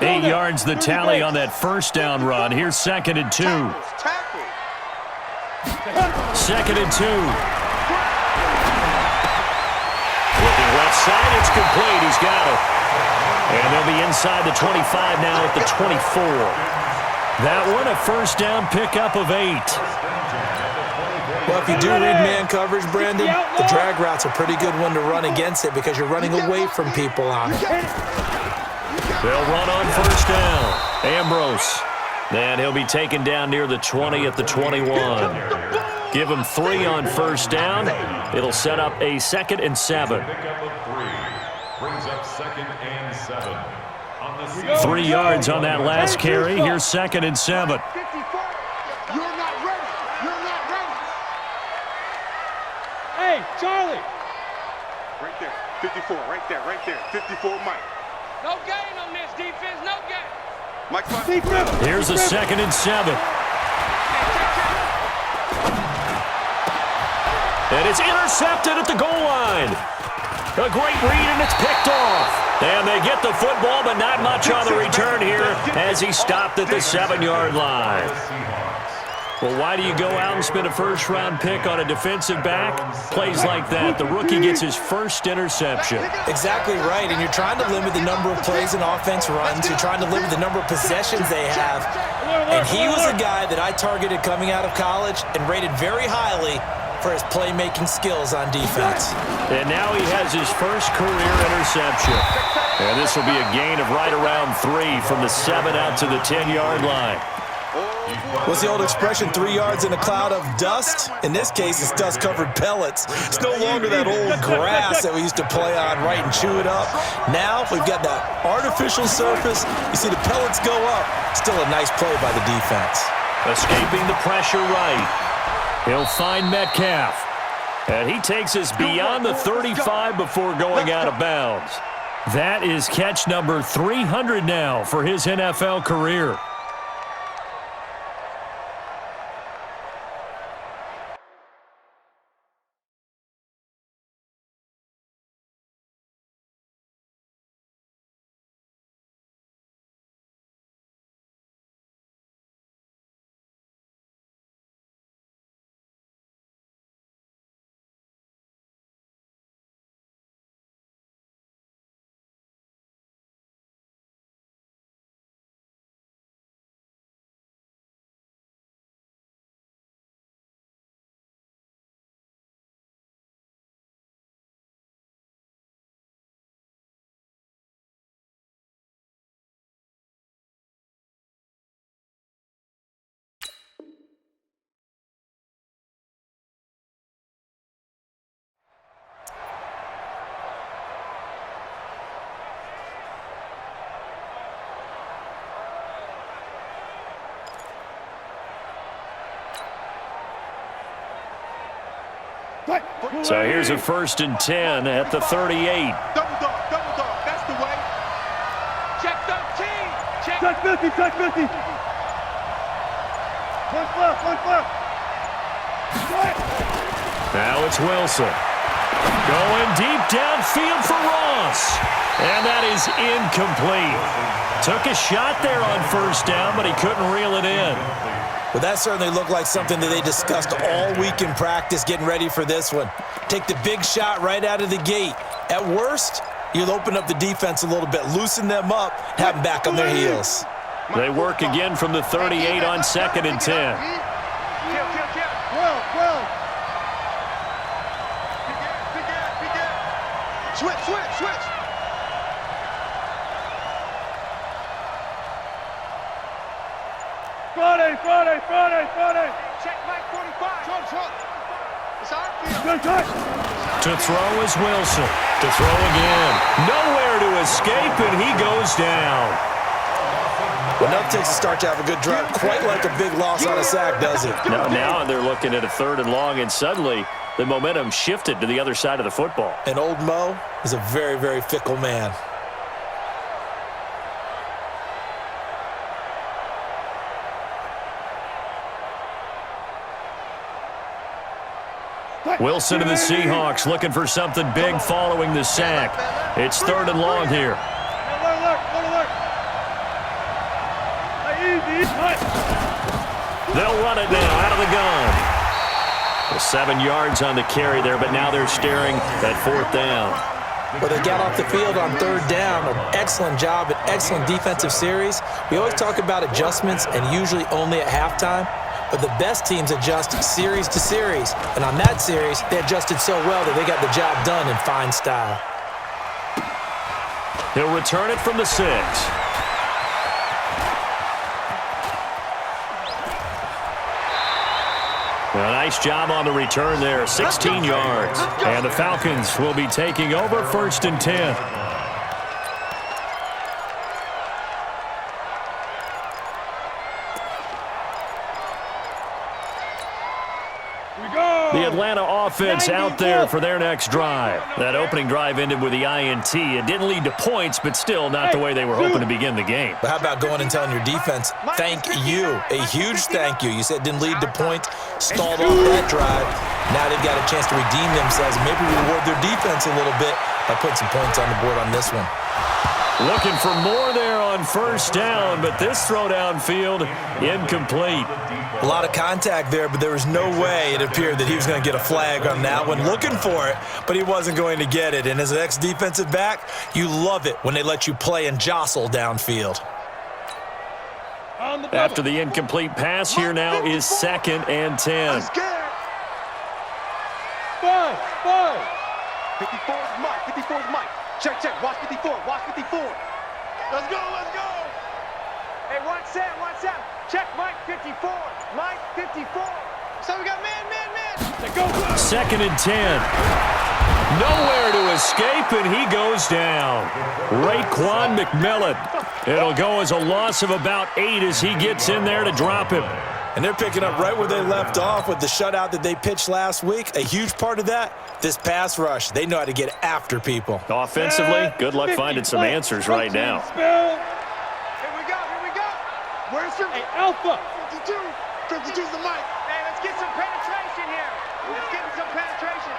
8 yards the tally on that first down run. Here's 2nd and 2. 2nd and 2. Looking left side, it's complete. He's got it. And they'll be inside the 25 now at the 24. That one a first down pickup of 8. Well, if you do read man coverage, Brandon, the drag route's a pretty good one to run against it because you're running away from people on it. They'll run on first down. Ambrose. And he'll be taken down near the 20 at the 21. Give him 3 on first down. It'll set up a 2nd and 7. Brings up 2nd and 7. 3 yards on that last carry. Here's 2nd and 7. You're not ready. You're not ready. Hey, Charlie. Right there. 54. Right there. Right there. 54, Mike. No gain on this defense. No gain. Mike's Here's a 2nd and 7. And it's intercepted at the goal line. A great read, and it's picked off. And they get the football, but not much on the return here as he stopped at the 7-yard line. Well, why do you go out and spend a first-round pick on a defensive back? Plays like that, the rookie gets his first interception. Exactly right, and you're trying to limit the number of plays an offense runs. You're trying to limit the number of possessions they have. And he was a guy that I targeted coming out of college and rated very highly for his playmaking skills on defense. And now he has his first career interception. And this will be a gain of right around 3 from the 7 out to the 10-yard line. What's the old expression, 3 yards in a cloud of dust? In this case, it's dust-covered pellets. It's no longer that old grass that we used to play on, right, and chew it up. Now we've got that artificial surface. You see the pellets go up. Still a nice play by the defense. Escaping the pressure right. He'll find Metcalf. And he takes us beyond the 35 before going out of bounds. That is catch number 300 now for his NFL career. So here's a 1st and 10 at the 38. Double dog, that's the way. Check 13. Check 50, check 50. Punch left. Now it's Wilson. Going deep downfield for Ross. And that is incomplete. Took a shot there on first down, but he couldn't reel it in. Well, that certainly looked like something that they discussed all week in practice getting ready for this one. Take the big shot right out of the gate. At worst, you'll open up the defense a little bit, loosen them up, have them back on their heels. They work again from the 38 on 2nd and 10. Well. Switch. Friday. Check Mike 45. Trump. It's our field. Good. To throw is Wilson. To throw again. Nowhere to escape, and he goes down. Enough takes a start to have a good drive. Quite like a big loss on a sack, does it? Now they're looking at a 3rd and long, and suddenly the momentum shifted to the other side of the football. And old Mo is a very, very fickle man. Wilson and the Seahawks looking for something big following the sack. It's 3rd and long here. Easy. Nice. They'll run it now out of the gun. Well, 7 yards on the carry there, but now they're staring at 4th down. Well, they got off the field on 3rd down. An excellent job, an excellent defensive series. We always talk about adjustments and usually only at halftime, but the best teams adjust series to series. And on that series, they adjusted so well that they got the job done in fine style. He'll return it from the 6. A nice job on the return there, 16 yards. And the Falcons will be taking over 1st and 10. The Atlanta offense out there for their next drive. That opening drive ended with the INT. It didn't lead to points, but still not the way they were hoping to begin the game. But how about going and telling your defense, thank you, a huge thank you. You said it didn't lead to points, stalled off that drive. Now they've got a chance to redeem themselves, maybe reward their defense a little bit by putting some points on the board on this one. Looking for more there on 1st down, but this throw downfield incomplete. A lot of contact there, but there was no way it appeared that he was going to get a flag on that one. Looking for it, but he wasn't going to get it. And as an ex-defensive back, you love it when they let you play and jostle downfield. After the incomplete pass, here now is 2nd and 10. 5. 54's Mike. 54's Mike. Check. Watch 54. Watch 54. Let's go. Hey, watch Sam. Check Mike 54. Mike 54. So we got man. 2nd and 10. Nowhere to escape, and he goes down. Raekwon McMillan. It'll go as a loss of about 8 as he gets in there to drop him. And they're picking up right where they left off with the shutout that they pitched last week. A huge part of that, this pass rush. They know how to get after people. Offensively, good luck finding some answers right now. Here we go. Where's your Alpha. 52? 52's the Mike. Hey, let's get some penetration here. Let's get some penetration.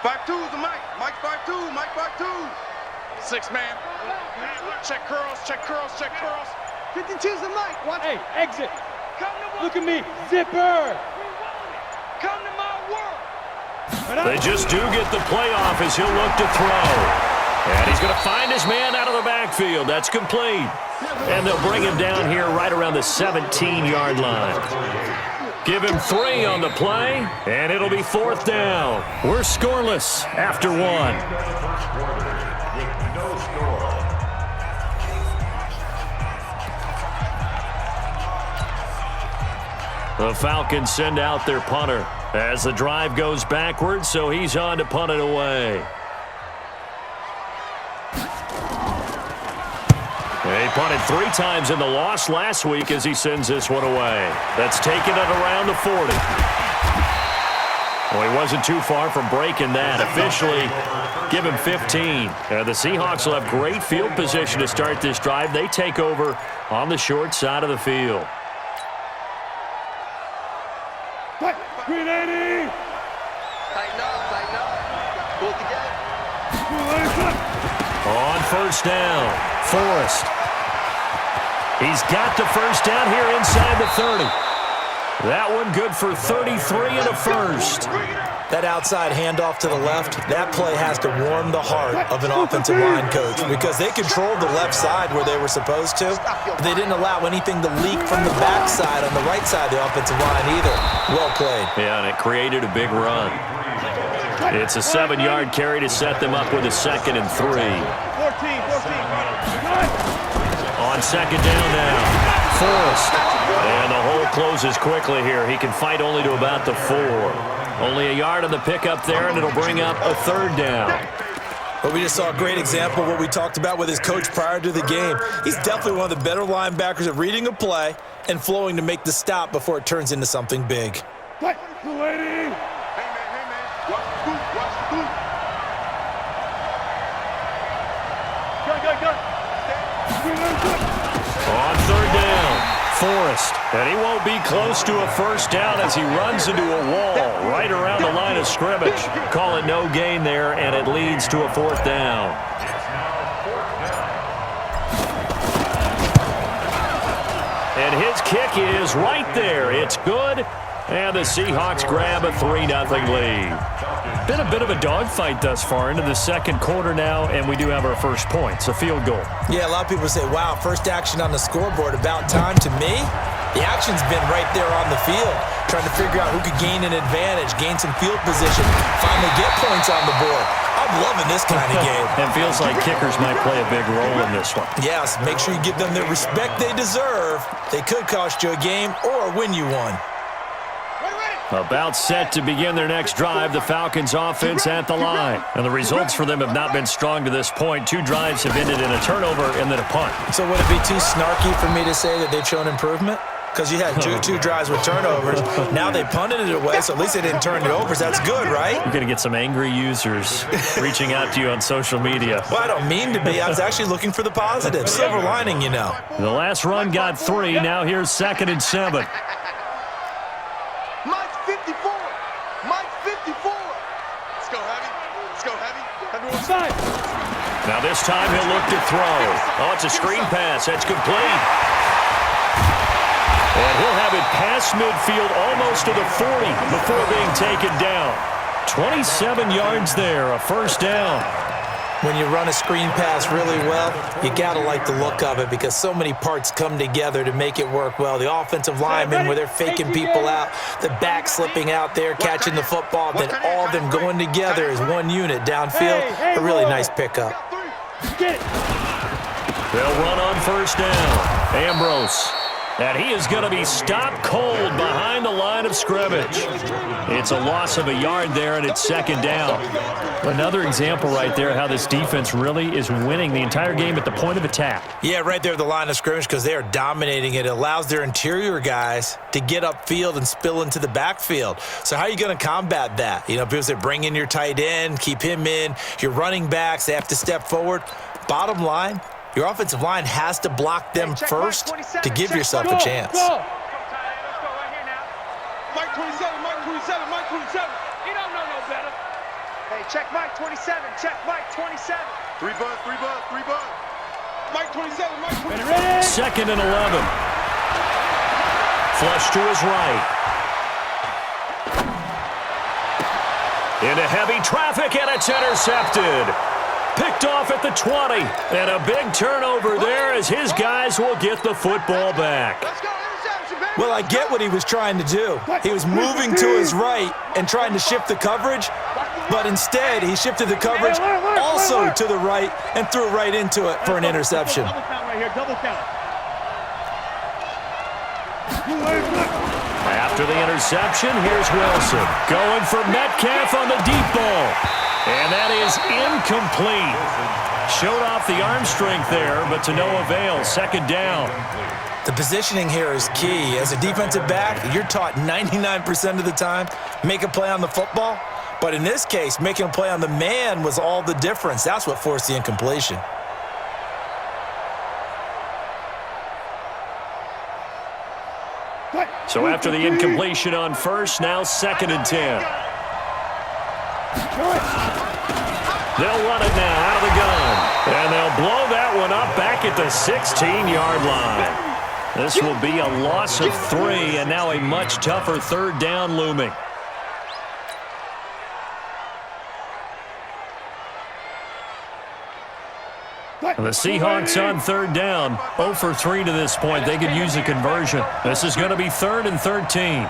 52's the Mike. Mike 52. Mike 52. 6 man. Check curls. 52's the Mike. Watch. Hey, exit. Come to my Look at me. Zipper. Come to my world. They just do get the playoff as he'll look to throw. And he's going to find his man out of the backfield. That's complete. And they'll bring him down here right around the 17-yard line. Give him 3 on the play, and it'll be 4th down. We're scoreless after 1. The Falcons send out their punter as the drive goes backwards, so he's on to punt it away. He punted 3 times in the loss last week as he sends this one away. That's taken it around the 40. Well, he wasn't too far from breaking that. Officially, give him 15. The Seahawks will have great field position to start this drive. They take over on the short side of the field. 380. Tighten up. Pull together. On 1st down, Forrest. He's got the 1st down here inside the 30. That one good for 33 and a first. That outside handoff to the left, that play has to warm the heart of an offensive line coach because they controlled the left side where they were supposed to, but they didn't allow anything to leak from the backside on the right side of the offensive line either. Well played. Yeah, and it created a big run. It's a 7-yard carry to set them up with a 2nd and 3. 14. On 2nd down now, Forrest. And the hole closes quickly here. He can fight only to about the 4. Only a yard on the pickup there, and it'll bring up a 3rd down. But we just saw a great example of what we talked about with his coach prior to the game. He's definitely one of the better linebackers at reading a play and flowing to make the stop before it turns into something big. Lady. Hey, man. Watch the boot. Go. On 3rd down, Forrest. And he won't be close to a 1st down as he runs into a wall right around the line of scrimmage. Call it no gain there, and it leads to a 4th down. And his kick is right there. It's good. And the Seahawks grab a 3-0 lead. Been a bit of a dogfight thus far into the second quarter now, and we do have our first points, a field goal. Yeah, a lot of people say, wow, first action on the scoreboard, about time. To me, the action's been right there on the field, trying to figure out who could gain an advantage, gain some field position, finally get points on the board. I'm loving this kind of game. It feels like kickers might play a big role in this one. Yes, make sure you give them the respect they deserve. They could cost you a game or win you one. About set to begin their next drive, the Falcons offense at the line. And the results for them have not been strong to this point. 2 drives have ended in a turnover and then a punt. So would it be too snarky for me to say that they've shown improvement? Because you had two drives with turnovers. Now they punted it away, so at least they didn't turn it over. So that's good, right? You're going to get some angry users reaching out to you on social media. Well, I don't mean to be. I was actually looking for the positive. Silver lining, you know. The last run got 3. Now here's 2nd and 7. Mike 54. Mike 54. Let's go heavy. Let's go heavy. Everyone side. Now this time he'll look to throw. Oh, it's a screen pass. That's complete. And he'll have it past midfield almost to the 40 before being taken down. 27 yards there, a first down. When you run a screen pass really well, you got to like the look of it because so many parts come together to make it work well. The offensive linemen, where they're faking people out, the back slipping out there, catching the football, then all of them going together as one unit downfield. A really nice pickup. They'll run on first down. Ambrose. And he is going to be stopped cold behind the line of scrimmage. It's a loss of a yard there, and it's 2nd down. Another example right there how this defense really is winning the entire game at the point of attack. Yeah, right there at the line of scrimmage because they are dominating it. It allows their interior guys to get upfield and spill into the backfield. So how are you going to combat that? You know, people say bring in your tight end, keep him in. Your running backs, they have to step forward. Bottom line, your offensive line has to block them first to give yourself a chance. Let's go right here now. Mike 27, Mike 27, Mike 27. You don't know no better. Hey, check Mike 27. Check Mike 27. 3 bud, 3 bud, 3 bud. Mike 27, Mike 27. 2nd and 11. Flush to his right. Into heavy traffic, and it's intercepted. Picked off at the 20. And a big turnover there as his guys will get the football back. Let's go, interception, baby. Well, I get what he was trying to do. He was moving to his right and trying to shift the coverage, but instead he shifted the coverage also to the right and threw right into it for an interception. Double count right here, double count. After the interception, here's Wilson. Going for Metcalf on the deep ball. And that is incomplete. Showed off the arm strength there, but to no avail. 2nd down. The positioning here is key. As a defensive back, you're taught 99% of the time, make a play on the football. But in this case, making a play on the man was all the difference. That's what forced the incompletion. So after the incompletion on first, now 2nd and 10. They'll run it now out of the gun. And they'll blow that one up back at the 16-yard line. This will be a loss of 3, and now a much tougher 3rd down looming. And the Seahawks on 3rd down. 0 for 3 to this point. They could use a conversion. This is going to be 3rd and 13.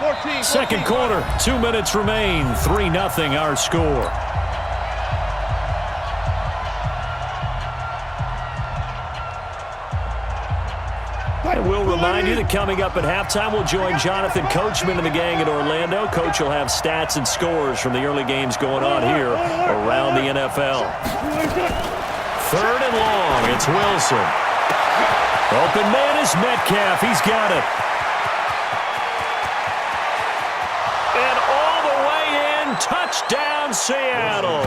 14. Second quarter, 2 minutes remain. 3-0 our score. And we'll remind you that coming up at halftime, we'll join Jonathan Coachman and the gang at Orlando. Coach will have stats and scores from the early games going on here around the NFL. 3rd and long, it's Wilson. Open man is Metcalf. He's got it. And all the way in, touchdown Seattle.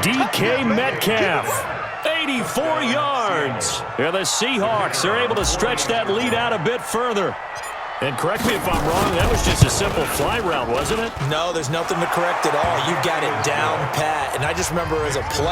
DK Metcalf. 84 yards. Yeah, the Seahawks are able to stretch that lead out a bit further. And correct me if I'm wrong, that was just a simple fly route, wasn't it? No, there's nothing to correct at all. You got it down pat. And I just remember as a player,